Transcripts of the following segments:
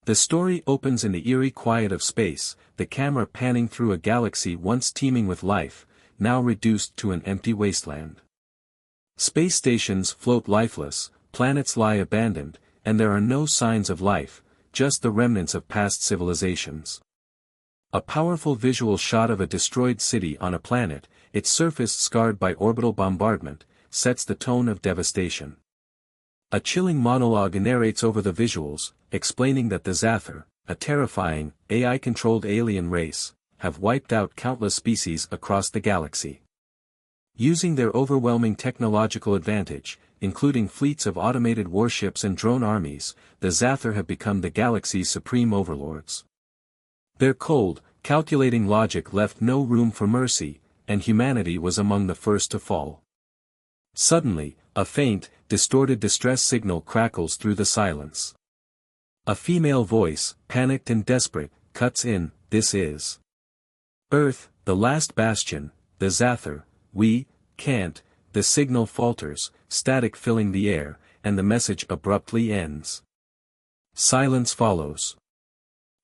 The story opens in the eerie quiet of space, the camera panning through a galaxy once teeming with life, now reduced to an empty wasteland. Space stations float lifeless, planets lie abandoned, and there are no signs of life, just the remnants of past civilizations. A powerful visual shot of a destroyed city on a planet, its surface scarred by orbital bombardment, sets the tone of devastation. A chilling monologue narrates over the visuals, explaining that the Zather, a terrifying, AI-controlled alien race, have wiped out countless species across the galaxy. Using their overwhelming technological advantage, including fleets of automated warships and drone armies, the Zather have become the galaxy's supreme overlords. Their cold, calculating logic left no room for mercy, and humanity was among the first to fall. Suddenly, a faint, distorted distress signal crackles through the silence. A female voice, panicked and desperate, cuts in, "This is Earth, the last bastion, the Zather, we can't." The signal falters, static filling the air, and the message abruptly ends. Silence follows.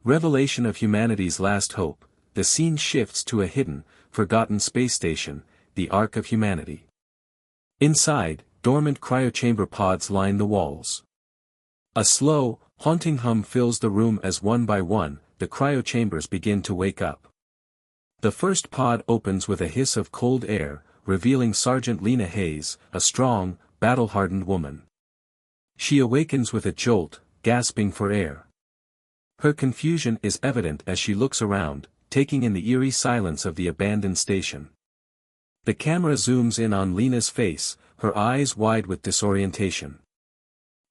Revelation of humanity's last hope, the scene shifts to a hidden, forgotten space station, the Ark of Humanity. Inside, dormant cryochamber pods line the walls. A slow, haunting hum fills the room as one by one, the cryochambers begin to wake up. The first pod opens with a hiss of cold air, revealing Sergeant Lena Hayes, a strong, battle-hardened woman. She awakens with a jolt, gasping for air. Her confusion is evident as she looks around, taking in the eerie silence of the abandoned station. The camera zooms in on Lena's face, her eyes wide with disorientation.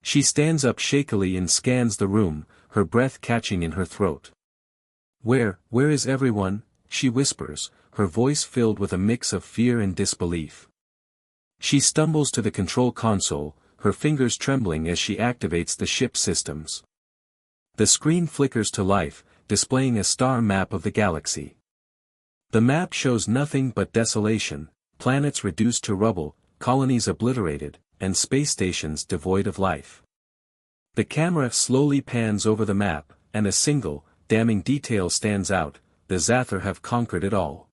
She stands up shakily and scans the room, her breath catching in her throat. Where is everyone?" she whispers, her voice filled with a mix of fear and disbelief. She stumbles to the control console, her fingers trembling as she activates the ship's systems. The screen flickers to life, displaying a star map of the galaxy. The map shows nothing but desolation, planets reduced to rubble, colonies obliterated, and space stations devoid of life. The camera slowly pans over the map, and a single, damning detail stands out: the Zather have conquered it all.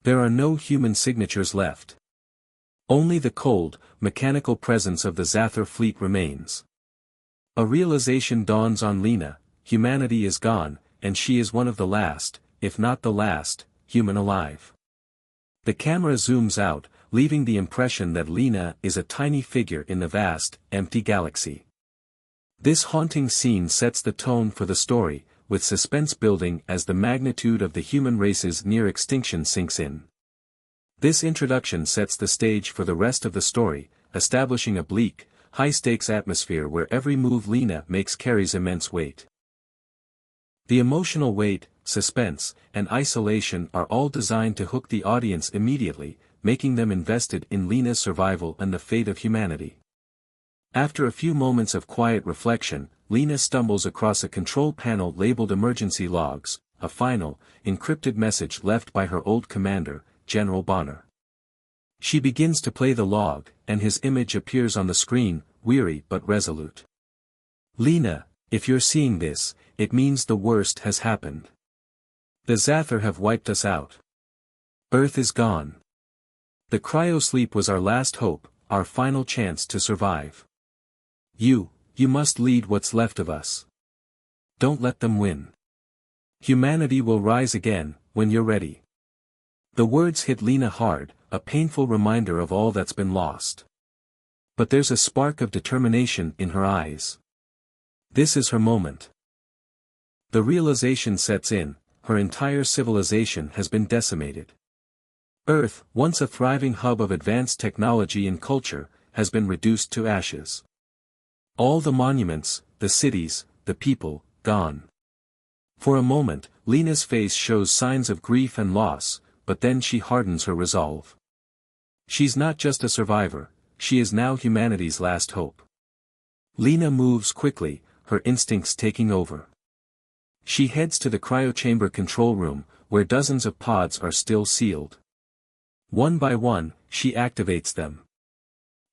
There are no human signatures left. Only the cold, mechanical presence of the Zather fleet remains. A realization dawns on Lena: humanity is gone, and she is one of the last, if not the last, human alive. The camera zooms out, leaving the impression that Lena is a tiny figure in the vast, empty galaxy. This haunting scene sets the tone for the story, with suspense building as the magnitude of the human race's near extinction sinks in. This introduction sets the stage for the rest of the story, establishing a bleak, high-stakes atmosphere where every move Lena makes carries immense weight. The emotional weight, suspense, and isolation are all designed to hook the audience immediately, making them invested in Lena's survival and the fate of humanity. After a few moments of quiet reflection, Lena stumbles across a control panel labeled Emergency Logs, a final, encrypted message left by her old commander, General Bonner. She begins to play the log, and his image appears on the screen, weary but resolute. "Lena, if you're seeing this, it means the worst has happened. The Zather have wiped us out. Earth is gone. The cryosleep was our last hope, our final chance to survive. You must lead what's left of us. Don't let them win. Humanity will rise again, when you're ready." The words hit Lena hard, a painful reminder of all that's been lost. But there's a spark of determination in her eyes. This is her moment. The realization sets in: her entire civilization has been decimated. Earth, once a thriving hub of advanced technology and culture, has been reduced to ashes. All the monuments, the cities, the people, gone. For a moment, Lena's face shows signs of grief and loss, but then she hardens her resolve. She's not just a survivor, she is now humanity's last hope. Lena moves quickly, her instincts taking over. She heads to the cryochamber control room, where dozens of pods are still sealed. One by one, she activates them.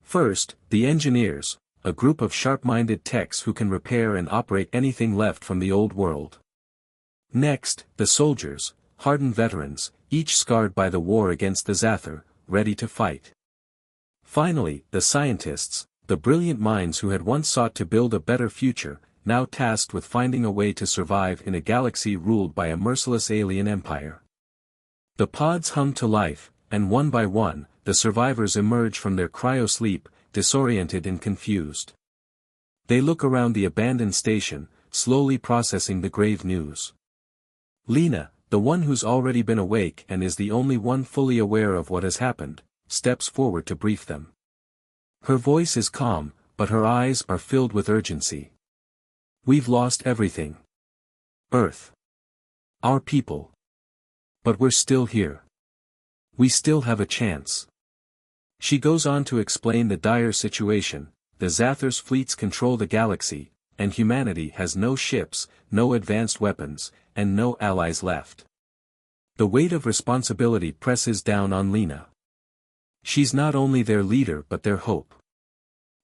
First, the engineers, a group of sharp-minded techs who can repair and operate anything left from the old world. Next, the soldiers, hardened veterans, each scarred by the war against the Zather, ready to fight. Finally, the scientists, the brilliant minds who had once sought to build a better future, now tasked with finding a way to survive in a galaxy ruled by a merciless alien empire. The pods hum to life, and one by one, the survivors emerge from their cryo-sleep, disoriented and confused. They look around the abandoned station, slowly processing the grave news. Lena, the one who's already been awake and is the only one fully aware of what has happened, steps forward to brief them. Her voice is calm, but her eyes are filled with urgency. We've lost everything. Earth. Our people. But we're still here. We still have a chance. She goes on to explain the dire situation. The Zather's fleets control the galaxy, and humanity has no ships, no advanced weapons, and no allies left. The weight of responsibility presses down on Lena. She's not only their leader but their hope.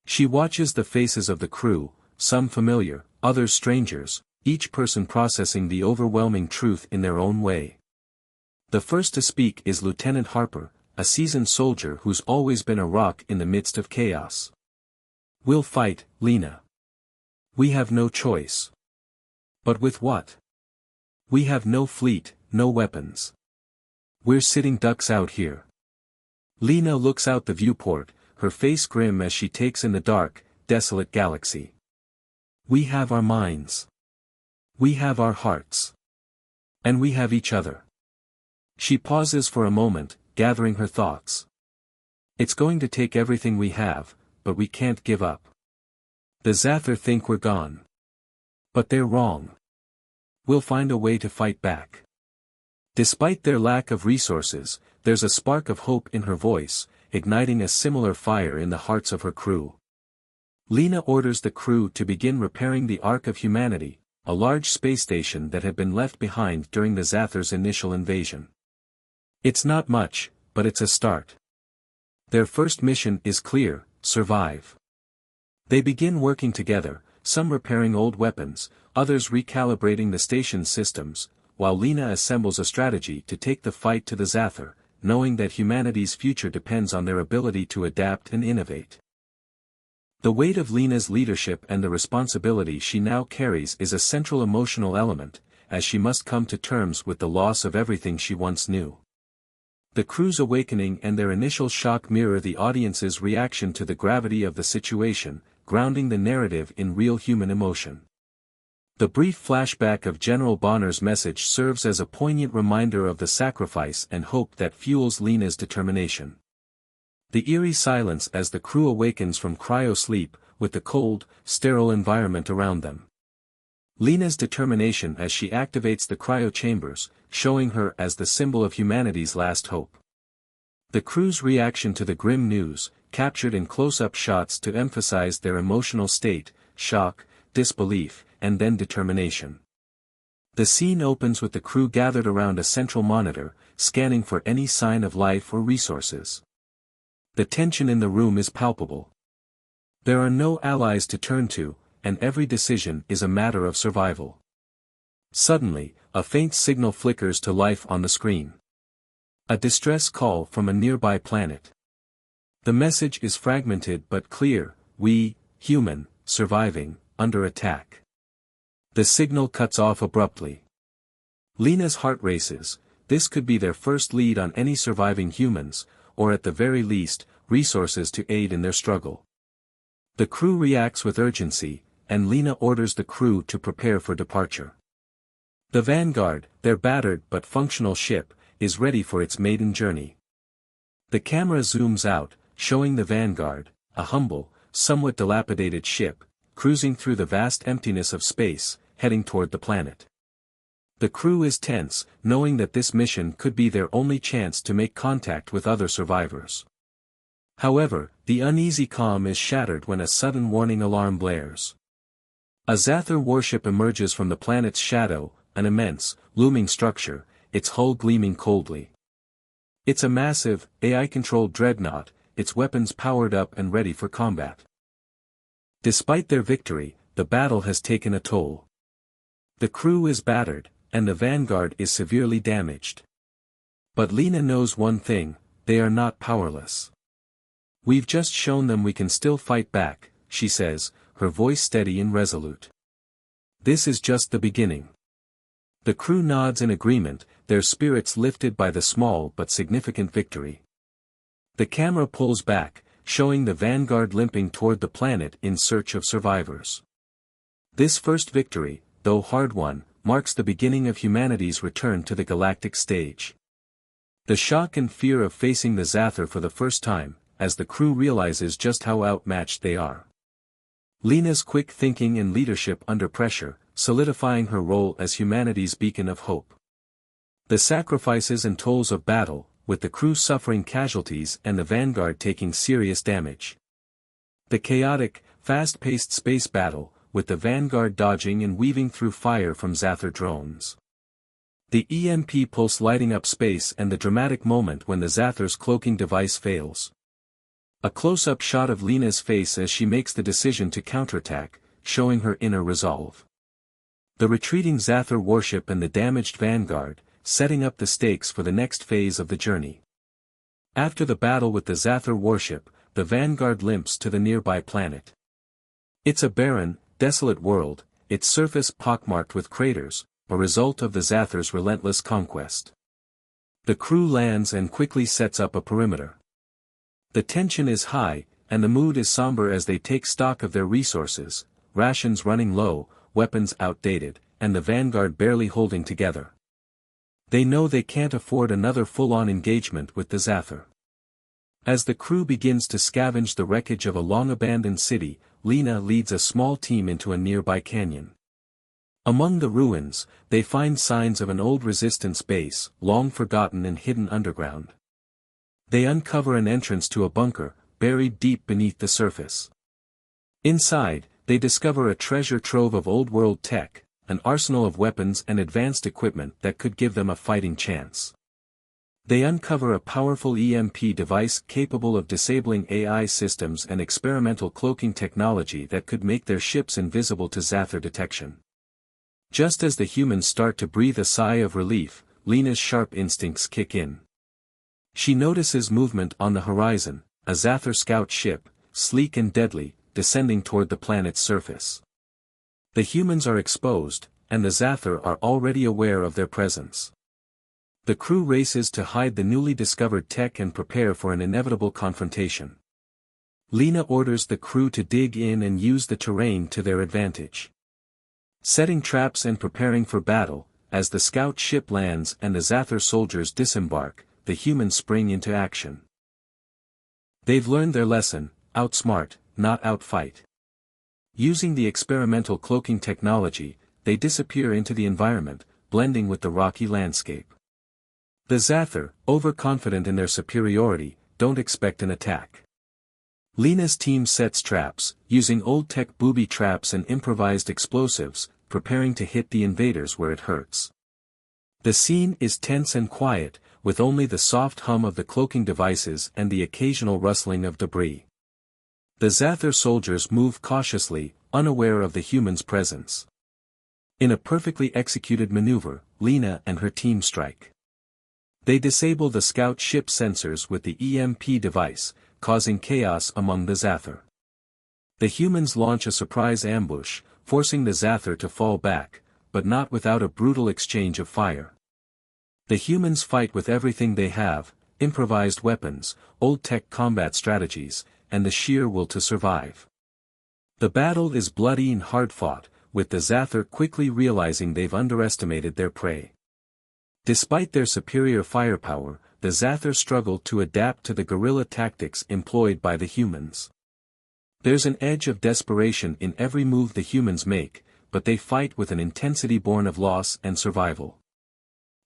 She watches the faces of the crew, some familiar, others strangers, each person processing the overwhelming truth in their own way. The first to speak is Lieutenant Harper, a seasoned soldier who's always been a rock in the midst of chaos. We'll fight, Lena. We have no choice. But with what? We have no fleet, no weapons. We're sitting ducks out here. Lena looks out the viewport, her face grim as she takes in the dark, desolate galaxy. We have our minds. We have our hearts. And we have each other. She pauses for a moment, gathering her thoughts. It's going to take everything we have, but we can't give up. The Zather think we're gone. But they're wrong. We'll find a way to fight back. Despite their lack of resources, there's a spark of hope in her voice, igniting a similar fire in the hearts of her crew. Lena orders the crew to begin repairing the Ark of Humanity, a large space station that had been left behind during the Zather's initial invasion. It's not much, but it's a start. Their first mission is clear: survive. They begin working together, some repairing old weapons, others recalibrating the station's systems, while Lena assembles a strategy to take the fight to the Zather, knowing that humanity's future depends on their ability to adapt and innovate. The weight of Lena's leadership and the responsibility she now carries is a central emotional element, as she must come to terms with the loss of everything she once knew. The crew's awakening and their initial shock mirror the audience's reaction to the gravity of the situation, grounding the narrative in real human emotion. The brief flashback of General Bonner's message serves as a poignant reminder of the sacrifice and hope that fuels Lena's determination. The eerie silence as the crew awakens from cryo-sleep, with the cold, sterile environment around them. Lena's determination as she activates the cryo chambers, showing her as the symbol of humanity's last hope. The crew's reaction to the grim news, captured in close-up shots to emphasize their emotional state: shock, disbelief, and then determination. The scene opens with the crew gathered around a central monitor, scanning for any sign of life or resources. The tension in the room is palpable. There are no allies to turn to, and every decision is a matter of survival. Suddenly, a faint signal flickers to life on the screen. A distress call from a nearby planet. The message is fragmented but clear: we, human, surviving, under attack. The signal cuts off abruptly. Lena's heart races. This could be their first lead on any surviving humans, or at the very least, resources to aid in their struggle. The crew reacts with urgency, and Lena orders the crew to prepare for departure. The Vanguard, their battered but functional ship, is ready for its maiden journey. The camera zooms out, showing the Vanguard, a humble, somewhat dilapidated ship, cruising through the vast emptiness of space, heading toward the planet. The crew is tense, knowing that this mission could be their only chance to make contact with other survivors. However, the uneasy calm is shattered when a sudden warning alarm blares. A Zather warship emerges from the planet's shadow, an immense, looming structure, its hull gleaming coldly. It's a massive, AI-controlled dreadnought, its weapons powered up and ready for combat. Despite their victory, the battle has taken a toll. The crew is battered, and the Vanguard is severely damaged. But Lena knows one thing: they are not powerless. "We've just shown them we can still fight back," she says, her voice steady and resolute. "This is just the beginning." The crew nods in agreement, their spirits lifted by the small but significant victory. The camera pulls back, showing the Vanguard limping toward the planet in search of survivors. This first victory, though hard-won, marks the beginning of humanity's return to the galactic stage. The shock and fear of facing the Zather for the first time, as the crew realizes just how outmatched they are. Lena's quick thinking and leadership under pressure, solidifying her role as humanity's beacon of hope. The sacrifices and tolls of battle, with the crew suffering casualties and the Vanguard taking serious damage. The chaotic, fast-paced space battle, with the Vanguard dodging and weaving through fire from Zather drones. The EMP pulse lighting up space and the dramatic moment when the Zather's cloaking device fails. A close-up shot of Lena's face as she makes the decision to counterattack, showing her inner resolve. The retreating Zather warship and the damaged Vanguard, setting up the stakes for the next phase of the journey. After the battle with the Zather warship, the Vanguard limps to the nearby planet. It's a barren, desolate world, its surface pockmarked with craters, a result of the Zather's relentless conquest. The crew lands and quickly sets up a perimeter. The tension is high, and the mood is somber as they take stock of their resources, rations running low, weapons outdated, and the Vanguard barely holding together. They know they can't afford another full-on engagement with the Zather. As the crew begins to scavenge the wreckage of a long-abandoned city, Lena leads a small team into a nearby canyon. Among the ruins, they find signs of an old resistance base, long forgotten and hidden underground. They uncover an entrance to a bunker, buried deep beneath the surface. Inside, they discover a treasure trove of old-world tech, an arsenal of weapons and advanced equipment that could give them a fighting chance. They uncover a powerful EMP device capable of disabling AI systems and experimental cloaking technology that could make their ships invisible to Zather detection. Just as the humans start to breathe a sigh of relief, Lena's sharp instincts kick in. She notices movement on the horizon, a Zather scout ship, sleek and deadly, descending toward the planet's surface. The humans are exposed, and the Zather are already aware of their presence. The crew races to hide the newly discovered tech and prepare for an inevitable confrontation. Lena orders the crew to dig in and use the terrain to their advantage. Setting traps and preparing for battle, as the scout ship lands and the Zather soldiers disembark, the humans spring into action. They've learned their lesson: outsmart, not outfight. Using the experimental cloaking technology, they disappear into the environment, blending with the rocky landscape. The Zather, overconfident in their superiority, don't expect an attack. Lena's team sets traps, using old-tech booby traps and improvised explosives, preparing to hit the invaders where it hurts. The scene is tense and quiet, with only the soft hum of the cloaking devices and the occasional rustling of debris. The Zather soldiers move cautiously, unaware of the humans' presence. In a perfectly executed maneuver, Lena and her team strike. They disable the scout ship sensors with the EMP device, causing chaos among the Zather. The humans launch a surprise ambush, forcing the Zather to fall back, but not without a brutal exchange of fire. The humans fight with everything they have: improvised weapons, old-tech combat strategies, and the sheer will to survive. The battle is bloody and hard-fought, with the Zather quickly realizing they've underestimated their prey. Despite their superior firepower, the Zather struggle to adapt to the guerrilla tactics employed by the humans. There's an edge of desperation in every move the humans make, but they fight with an intensity born of loss and survival.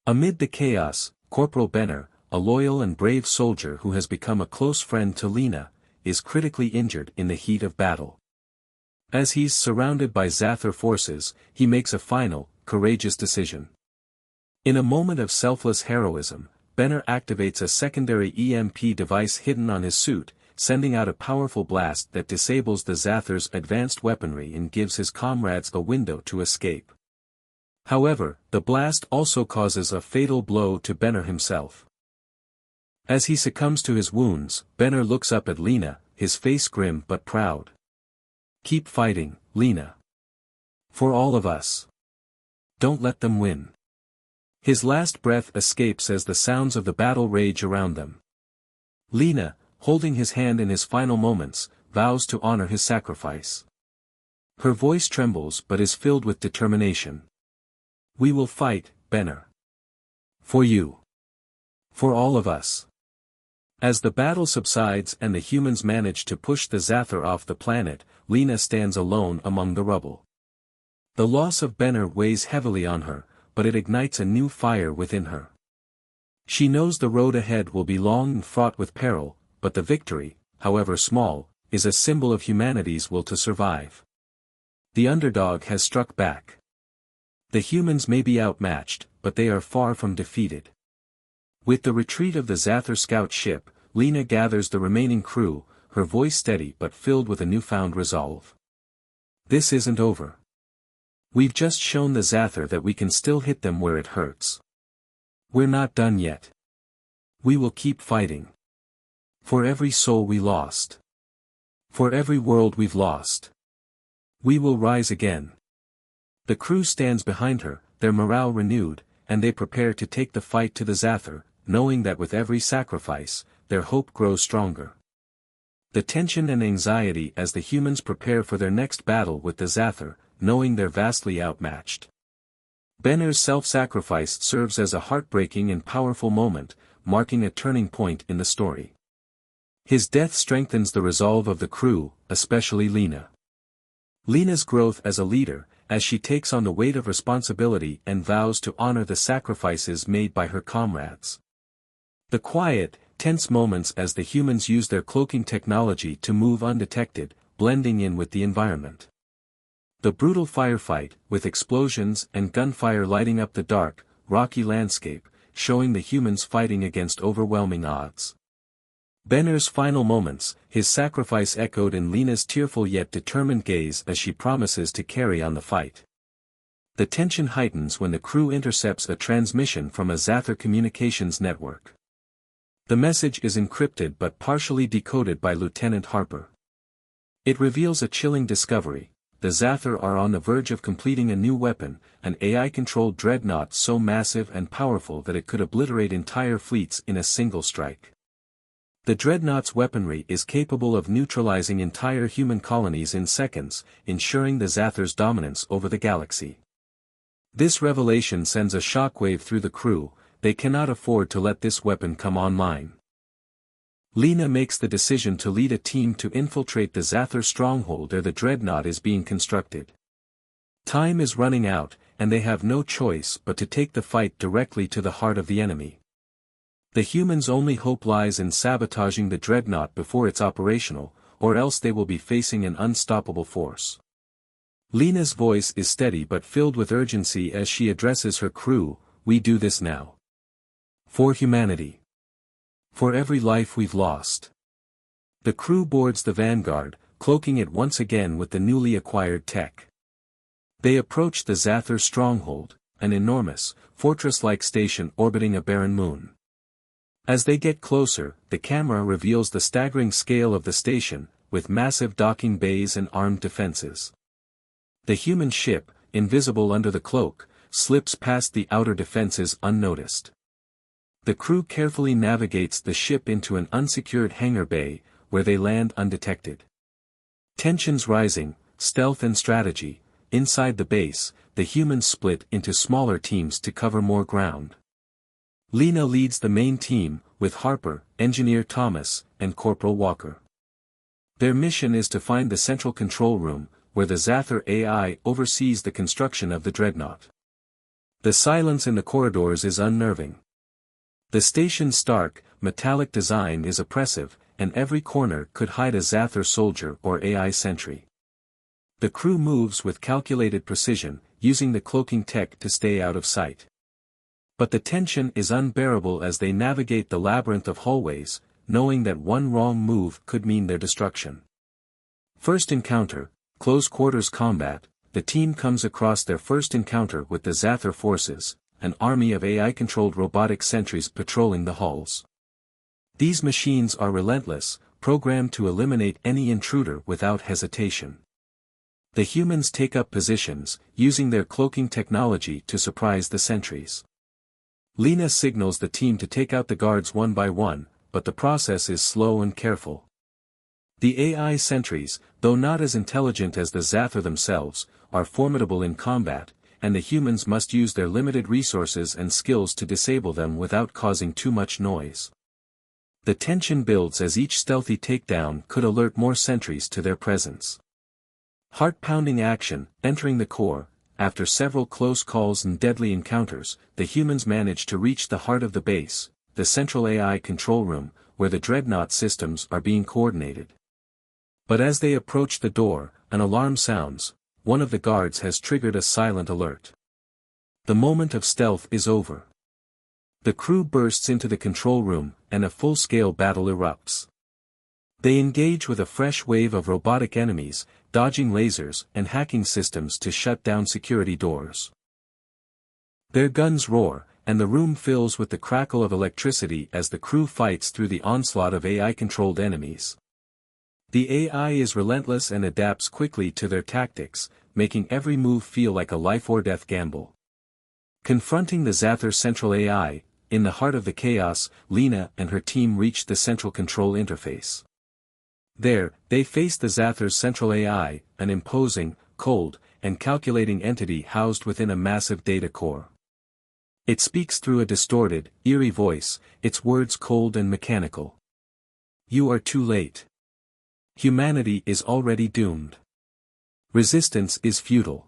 Amid the chaos, Corporal Benner, a loyal and brave soldier who has become a close friend to Lena, is critically injured in the heat of battle. As he's surrounded by Zather forces, he makes a final, courageous decision. In a moment of selfless heroism, Benner activates a secondary EMP device hidden on his suit, sending out a powerful blast that disables the Zather's advanced weaponry and gives his comrades a window to escape. However, the blast also causes a fatal blow to Benner himself. As he succumbs to his wounds, Benner looks up at Lena, his face grim but proud. "Keep fighting, Lena. For all of us. Don't let them win." His last breath escapes as the sounds of the battle rage around them. Lena, holding his hand in his final moments, vows to honor his sacrifice. Her voice trembles but is filled with determination. "We will fight, Benner. For you. For all of us." As the battle subsides and the humans manage to push the Zather off the planet, Lena stands alone among the rubble. The loss of Benner weighs heavily on her, but it ignites a new fire within her. She knows the road ahead will be long and fraught with peril, but the victory, however small, is a symbol of humanity's will to survive. The underdog has struck back. The humans may be outmatched, but they are far from defeated. With the retreat of the Zather scout ship, Lena gathers the remaining crew, her voice steady but filled with a newfound resolve. "This isn't over. We've just shown the Zather that we can still hit them where it hurts. We're not done yet. We will keep fighting. For every soul we lost. For every world we've lost. We will rise again." The crew stands behind her, their morale renewed, and they prepare to take the fight to the Zather, knowing that with every sacrifice, their hope grows stronger. The tension and anxiety as the humans prepare for their next battle with the Zather, knowing they're vastly outmatched. Benner's self-sacrifice serves as a heartbreaking and powerful moment, marking a turning point in the story. His death strengthens the resolve of the crew, especially Lena. Lena's growth as a leader, as she takes on the weight of responsibility and vows to honor the sacrifices made by her comrades. The quiet, tense moments as the humans use their cloaking technology to move undetected, blending in with the environment. The brutal firefight, with explosions and gunfire lighting up the dark, rocky landscape, showing the humans fighting against overwhelming odds. Benner's final moments, his sacrifice echoed in Lena's tearful yet determined gaze as she promises to carry on the fight. The tension heightens when the crew intercepts a transmission from a Zather communications network. The message is encrypted but partially decoded by Lieutenant Harper. It reveals a chilling discovery: the Zather are on the verge of completing a new weapon, an AI-controlled dreadnought so massive and powerful that it could obliterate entire fleets in a single strike. The dreadnought's weaponry is capable of neutralizing entire human colonies in seconds, ensuring the Zather's dominance over the galaxy. This revelation sends a shockwave through the crew. They cannot afford to let this weapon come online. Lena makes the decision to lead a team to infiltrate the Zather stronghold where the dreadnought is being constructed. Time is running out, and they have no choice but to take the fight directly to the heart of the enemy. The humans' only hope lies in sabotaging the dreadnought before it's operational, or else they will be facing an unstoppable force. Lena's voice is steady but filled with urgency as she addresses her crew: "We do this now. For humanity. For every life we've lost." The crew boards the Vanguard, cloaking it once again with the newly acquired tech. They approach the Zather stronghold, an enormous, fortress-like station orbiting a barren moon. As they get closer, the camera reveals the staggering scale of the station, with massive docking bays and armed defenses. The human ship, invisible under the cloak, slips past the outer defenses unnoticed. The crew carefully navigates the ship into an unsecured hangar bay, where they land undetected. Tensions rising, stealth and strategy. Inside the base, the humans split into smaller teams to cover more ground. Lena leads the main team, with Harper, Engineer Thomas, and Corporal Walker. Their mission is to find the central control room, where the Zather AI oversees the construction of the dreadnought. The silence in the corridors is unnerving. The station's stark, metallic design is oppressive, and every corner could hide a Zather soldier or AI sentry. The crew moves with calculated precision, using the cloaking tech to stay out of sight. But the tension is unbearable as they navigate the labyrinth of hallways, knowing that one wrong move could mean their destruction. First encounter, close quarters combat. The team comes across their first encounter with the Zather forces, an army of AI-controlled robotic sentries patrolling the halls. These machines are relentless, programmed to eliminate any intruder without hesitation. The humans take up positions, using their cloaking technology to surprise the sentries. Lena signals the team to take out the guards one by one, but the process is slow and careful. The AI sentries, though not as intelligent as the Zather themselves, are formidable in combat, and the humans must use their limited resources and skills to disable them without causing too much noise. The tension builds as each stealthy takedown could alert more sentries to their presence. Heart-pounding action, entering the core. After several close calls and deadly encounters, the humans manage to reach the heart of the base, the central AI control room, where the dreadnought systems are being coordinated. But as they approach the door, an alarm sounds. One of the guards has triggered a silent alert. The moment of stealth is over. The crew bursts into the control room, and a full-scale battle erupts. They engage with a fresh wave of robotic enemies, dodging lasers and hacking systems to shut down security doors. Their guns roar, and the room fills with the crackle of electricity as the crew fights through the onslaught of AI-controlled enemies. The AI is relentless and adapts quickly to their tactics, making every move feel like a life-or-death gamble. Confronting the Zather central AI, in the heart of the chaos, Lena and her team reach the central control interface. There, they face the Zather's central AI, an imposing, cold, and calculating entity housed within a massive data core. It speaks through a distorted, eerie voice, its words cold and mechanical. "You are too late. Humanity is already doomed. Resistance is futile."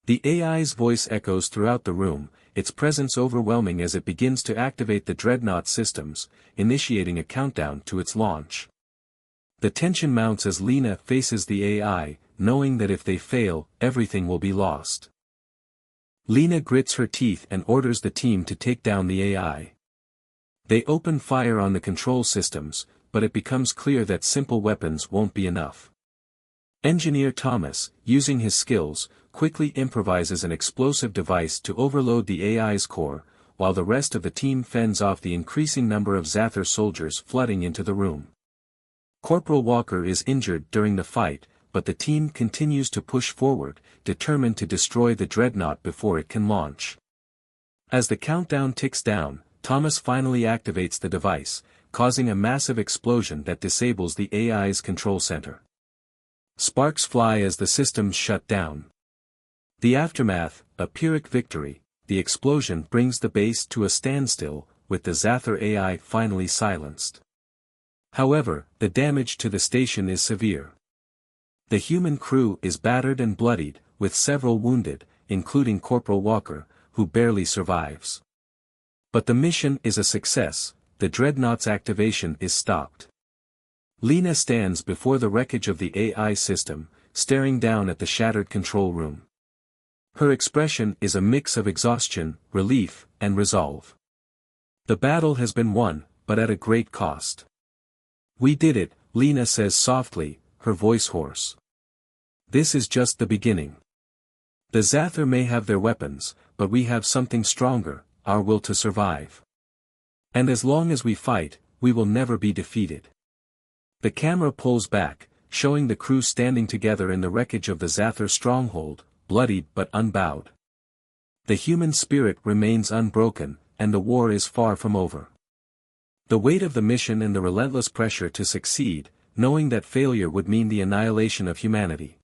The AI's voice echoes throughout the room, its presence overwhelming as it begins to activate the dreadnought systems, initiating a countdown to its launch. The tension mounts as Lena faces the AI, knowing that if they fail, everything will be lost. Lena grits her teeth and orders the team to take down the AI. They open fire on the control systems, but it becomes clear that simple weapons won't be enough. Engineer Thomas, using his skills, quickly improvises an explosive device to overload the AI's core, while the rest of the team fends off the increasing number of Zather soldiers flooding into the room. Corporal Walker is injured during the fight, but the team continues to push forward, determined to destroy the dreadnought before it can launch. As the countdown ticks down, Thomas finally activates the device, causing a massive explosion that disables the AI's control center. Sparks fly as the systems shut down. The aftermath, a Pyrrhic victory. The explosion brings the base to a standstill, with the Zather AI finally silenced. However, the damage to the station is severe. The human crew is battered and bloodied, with several wounded, including Corporal Walker, who barely survives. But the mission is a success. The dreadnought's activation is stopped. Lena stands before the wreckage of the AI system, staring down at the shattered control room. Her expression is a mix of exhaustion, relief, and resolve. The battle has been won, but at a great cost. "We did it," Lena says softly, her voice hoarse. "This is just the beginning. The Zather may have their weapons, but we have something stronger, our will to survive. And as long as we fight, we will never be defeated." The camera pulls back, showing the crew standing together in the wreckage of the Zather stronghold, bloodied but unbowed. The human spirit remains unbroken, and the war is far from over. The weight of the mission and the relentless pressure to succeed, knowing that failure would mean the annihilation of humanity.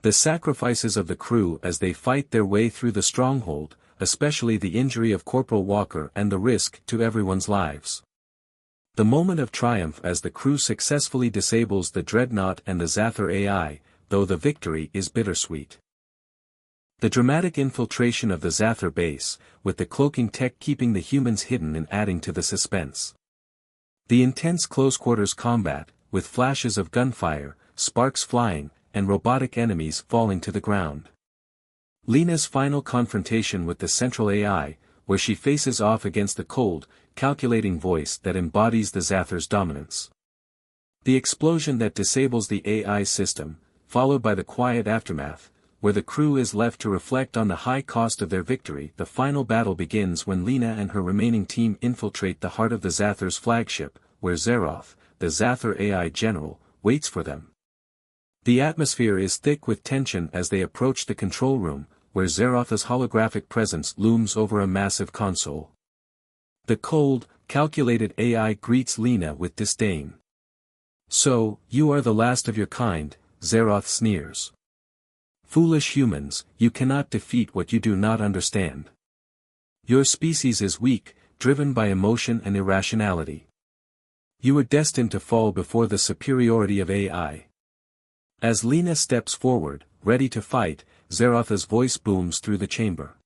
The sacrifices of the crew as they fight their way through the stronghold, especially the injury of Corporal Walker and the risk to everyone's lives. The moment of triumph as the crew successfully disables the dreadnought and the Zather AI, though the victory is bittersweet. The dramatic infiltration of the Zather base, with the cloaking tech keeping the humans hidden and adding to the suspense. The intense close-quarters combat, with flashes of gunfire, sparks flying, and robotic enemies falling to the ground. Lena's final confrontation with the central AI, where she faces off against the cold, calculating voice that embodies the Zathar's dominance. The explosion that disables the AI system, followed by the quiet aftermath, where the crew is left to reflect on the high cost of their victory. The final battle begins when Lena and her remaining team infiltrate the heart of the Zathar's flagship, where Zeroth, the Zathar AI general, waits for them. The atmosphere is thick with tension as they approach the control room, where Zeroth's holographic presence looms over a massive console. The cold, calculated AI greets Lena with disdain. "So, you are the last of your kind," Zeroth sneers. "Foolish humans, you cannot defeat what you do not understand. Your species is weak, driven by emotion and irrationality. You are destined to fall before the superiority of AI." As Lena steps forward, ready to fight, Zeroth's voice booms through the chamber.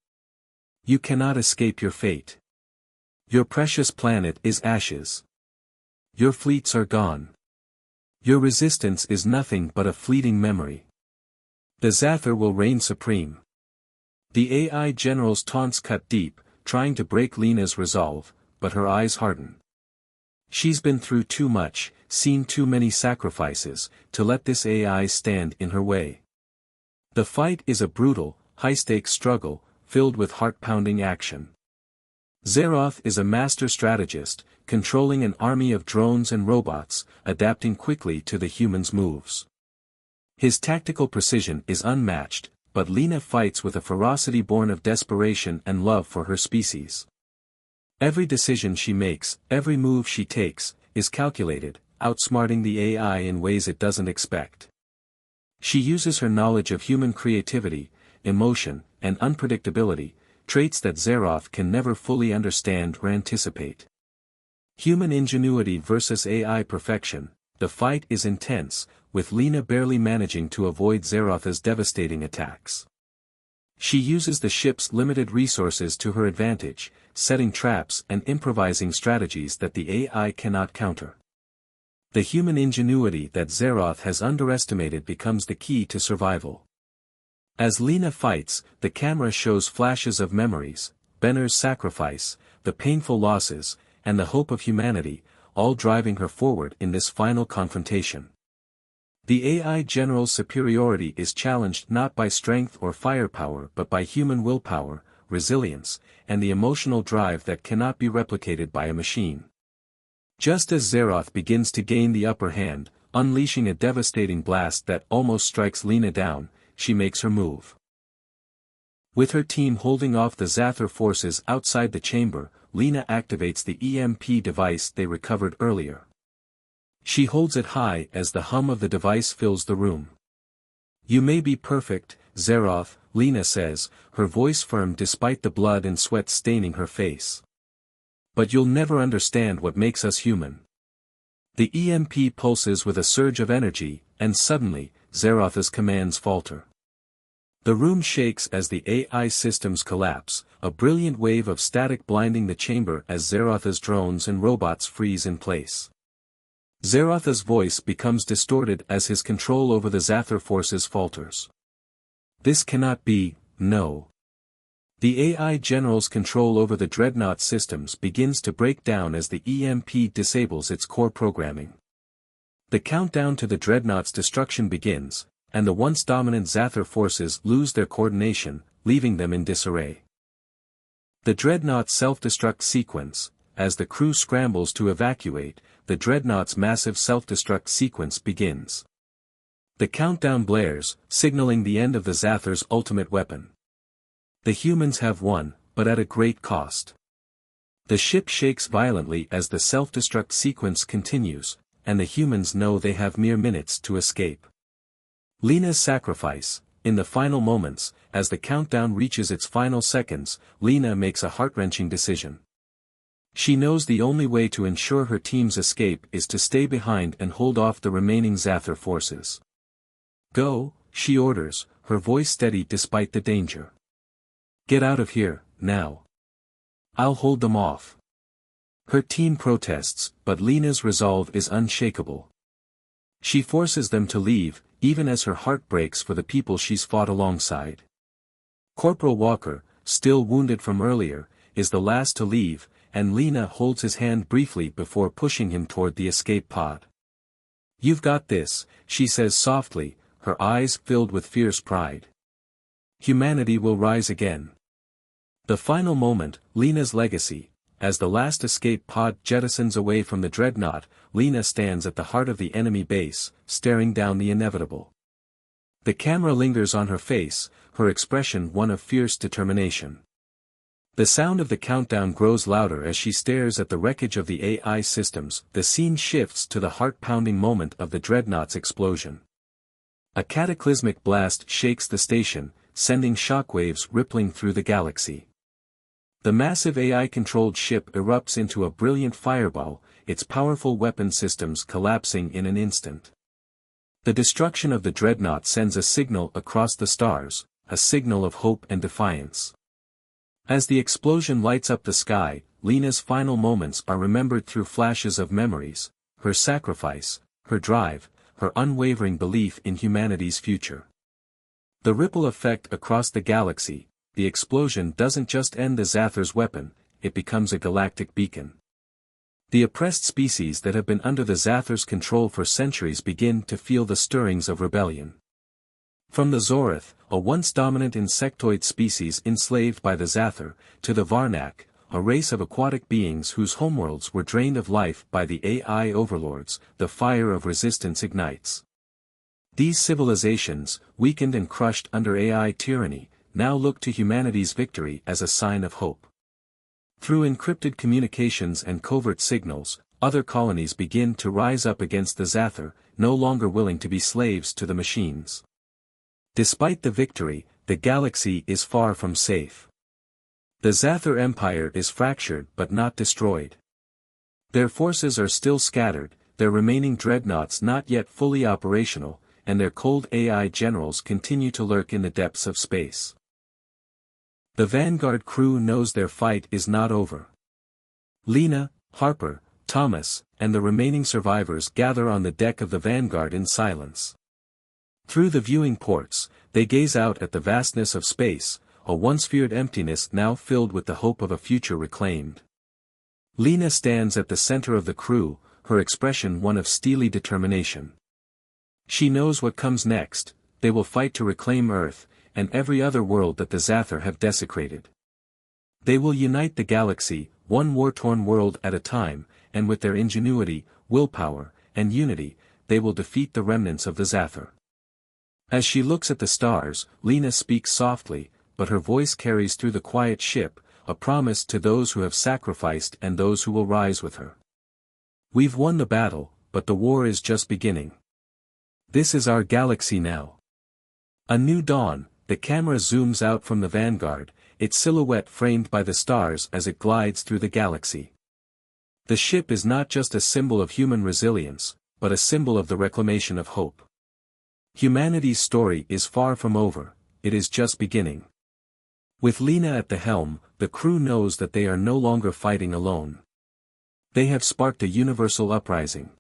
"You cannot escape your fate. Your precious planet is ashes. Your fleets are gone. Your resistance is nothing but a fleeting memory. The Zathar will reign supreme." The AI general's taunts cut deep, trying to break Lena's resolve, but her eyes harden. She's been through too much, seen too many sacrifices, to let this AI stand in her way. The fight is a brutal, high-stakes struggle, filled with heart-pounding action. Zeroth is a master strategist, controlling an army of drones and robots, adapting quickly to the humans' moves. His tactical precision is unmatched, but Lena fights with a ferocity born of desperation and love for her species. Every decision she makes, every move she takes, is calculated, outsmarting the AI in ways it doesn't expect. She uses her knowledge of human creativity, emotion, and unpredictability, traits that Zeroth can never fully understand or anticipate. Human ingenuity versus AI perfection. The fight is intense, with Lena barely managing to avoid Zeroth's devastating attacks. She uses the ship's limited resources to her advantage, setting traps and improvising strategies that the AI cannot counter. The human ingenuity that Zeroth has underestimated becomes the key to survival. As Lena fights, the camera shows flashes of memories, Benner's sacrifice, the painful losses, and the hope of humanity, all driving her forward in this final confrontation. The AI general's superiority is challenged not by strength or firepower but by human willpower, resilience, and the emotional drive that cannot be replicated by a machine. Just as Zeroth begins to gain the upper hand, unleashing a devastating blast that almost strikes Lena down, she makes her move. With her team holding off the Zathar forces outside the chamber, Lena activates the EMP device they recovered earlier. She holds it high as the hum of the device fills the room. "You may be perfect, Zeroth," Lena says, her voice firm despite the blood and sweat staining her face. "But you'll never understand what makes us human." The EMP pulses with a surge of energy, and suddenly, Zeroth's commands falter. The room shakes as the AI systems collapse, a brilliant wave of static blinding the chamber as Zeroth's drones and robots freeze in place. Zeroth's voice becomes distorted as his control over the Zathar forces falters. "This cannot be, no." The AI general's control over the Dreadnought systems begins to break down as the EMP disables its core programming. The countdown to the Dreadnought's destruction begins, and the once dominant Zathar forces lose their coordination, leaving them in disarray. The Dreadnought's self-destruct sequence. As the crew scrambles to evacuate, the Dreadnought's massive self-destruct sequence begins. The countdown blares, signaling the end of the Zathar's ultimate weapon. The humans have won, but at a great cost. The ship shakes violently as the self-destruct sequence continues, and the humans know they have mere minutes to escape. Lena's sacrifice. In the final moments, as the countdown reaches its final seconds, Lena makes a heart-wrenching decision. She knows the only way to ensure her team's escape is to stay behind and hold off the remaining Zathar forces. "Go," she orders, her voice steady despite the danger. "Get out of here, now. I'll hold them off." Her team protests, but Lena's resolve is unshakable. She forces them to leave, even as her heart breaks for the people she's fought alongside. Corporal Walker, still wounded from earlier, is the last to leave, and Lena holds his hand briefly before pushing him toward the escape pod. "You've got this," she says softly, her eyes filled with fierce pride. "Humanity will rise again." The final moment, Lena's legacy. As the last escape pod jettisons away from the dreadnought, Lena stands at the heart of the enemy base, staring down the inevitable. The camera lingers on her face, her expression one of fierce determination. The sound of the countdown grows louder as she stares at the wreckage of the AI systems. The scene shifts to the heart-pounding moment of the dreadnought's explosion. A cataclysmic blast shakes the station, sending shockwaves rippling through the galaxy. The massive AI-controlled ship erupts into a brilliant fireball, its powerful weapon systems collapsing in an instant. The destruction of the dreadnought sends a signal across the stars, a signal of hope and defiance. As the explosion lights up the sky, Lena's final moments are remembered through flashes of memories, her sacrifice, her drive, her unwavering belief in humanity's future. The ripple effect across the galaxy. The explosion doesn't just end the Zathar's weapon, it becomes a galactic beacon. The oppressed species that have been under the Zathar's control for centuries begin to feel the stirrings of rebellion. From the Zorath, a once dominant insectoid species enslaved by the Zathar, to the Varnak, a race of aquatic beings whose homeworlds were drained of life by the AI overlords, the fire of resistance ignites. These civilizations, weakened and crushed under AI tyranny, now look to humanity's victory as a sign of hope. Through encrypted communications and covert signals, other colonies begin to rise up against the Zathar, no longer willing to be slaves to the machines. Despite the victory, the galaxy is far from safe. The Zathar Empire is fractured but not destroyed. Their forces are still scattered, their remaining dreadnoughts not yet fully operational, and their cold AI generals continue to lurk in the depths of space. The Vanguard crew knows their fight is not over. Lena, Harper, Thomas, and the remaining survivors gather on the deck of the Vanguard in silence. Through the viewing ports, they gaze out at the vastness of space, a once-feared emptiness now filled with the hope of a future reclaimed. Lena stands at the center of the crew, her expression one of steely determination. She knows what comes next. They will fight to reclaim Earth, and every other world that the Zathar have desecrated. They will unite the galaxy, one war-torn world at a time, and with their ingenuity, willpower, and unity, they will defeat the remnants of the Zathar. As she looks at the stars, Lena speaks softly, but her voice carries through the quiet ship, a promise to those who have sacrificed and those who will rise with her. "We've won the battle, but the war is just beginning. This is our galaxy now." A new dawn. The camera zooms out from the Vanguard, its silhouette framed by the stars as it glides through the galaxy. The ship is not just a symbol of human resilience, but a symbol of the reclamation of hope. Humanity's story is far from over, it is just beginning. With Lena at the helm, the crew knows that they are no longer fighting alone. They have sparked a universal uprising.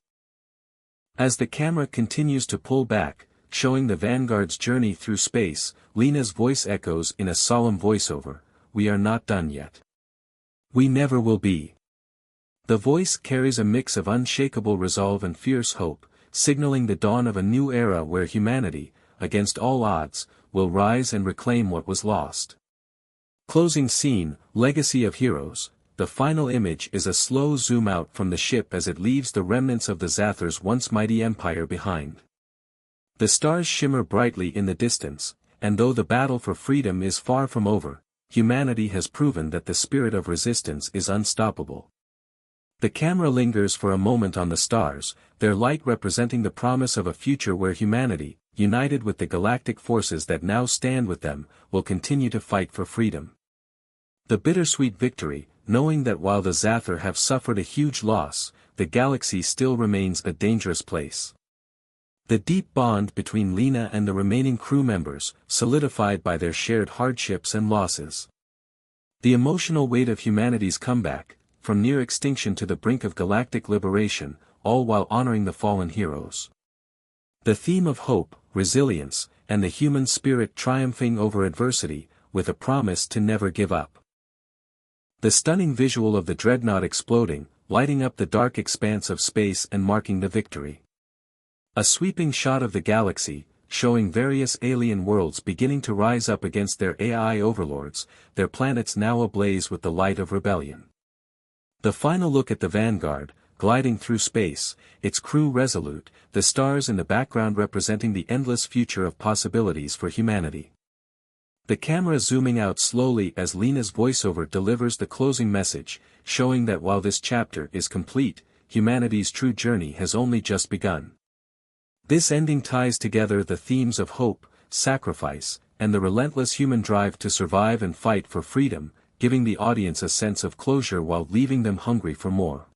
As the camera continues to pull back, showing the Vanguard's journey through space, Lena's voice echoes in a solemn voiceover, "We are not done yet. We never will be." The voice carries a mix of unshakable resolve and fierce hope, signaling the dawn of a new era where humanity, against all odds, will rise and reclaim what was lost. Closing scene, Legacy of Heroes. The final image is a slow zoom out from the ship as it leaves the remnants of the Zathar's once mighty empire behind. The stars shimmer brightly in the distance, and though the battle for freedom is far from over, humanity has proven that the spirit of resistance is unstoppable. The camera lingers for a moment on the stars, their light representing the promise of a future where humanity, united with the galactic forces that now stand with them, will continue to fight for freedom. The bittersweet victory, knowing that while the Zathar have suffered a huge loss, the galaxy still remains a dangerous place. The deep bond between Lena and the remaining crew members, solidified by their shared hardships and losses. The emotional weight of humanity's comeback, from near extinction to the brink of galactic liberation, all while honoring the fallen heroes. The theme of hope, resilience, and the human spirit triumphing over adversity, with a promise to never give up. The stunning visual of the dreadnought exploding, lighting up the dark expanse of space and marking the victory. A sweeping shot of the galaxy, showing various alien worlds beginning to rise up against their AI overlords, their planets now ablaze with the light of rebellion. The final look at the Vanguard, gliding through space, its crew resolute, the stars in the background representing the endless future of possibilities for humanity. The camera zooming out slowly as Lena's voiceover delivers the closing message, showing that while this chapter is complete, humanity's true journey has only just begun. This ending ties together the themes of hope, sacrifice, and the relentless human drive to survive and fight for freedom, giving the audience a sense of closure while leaving them hungry for more.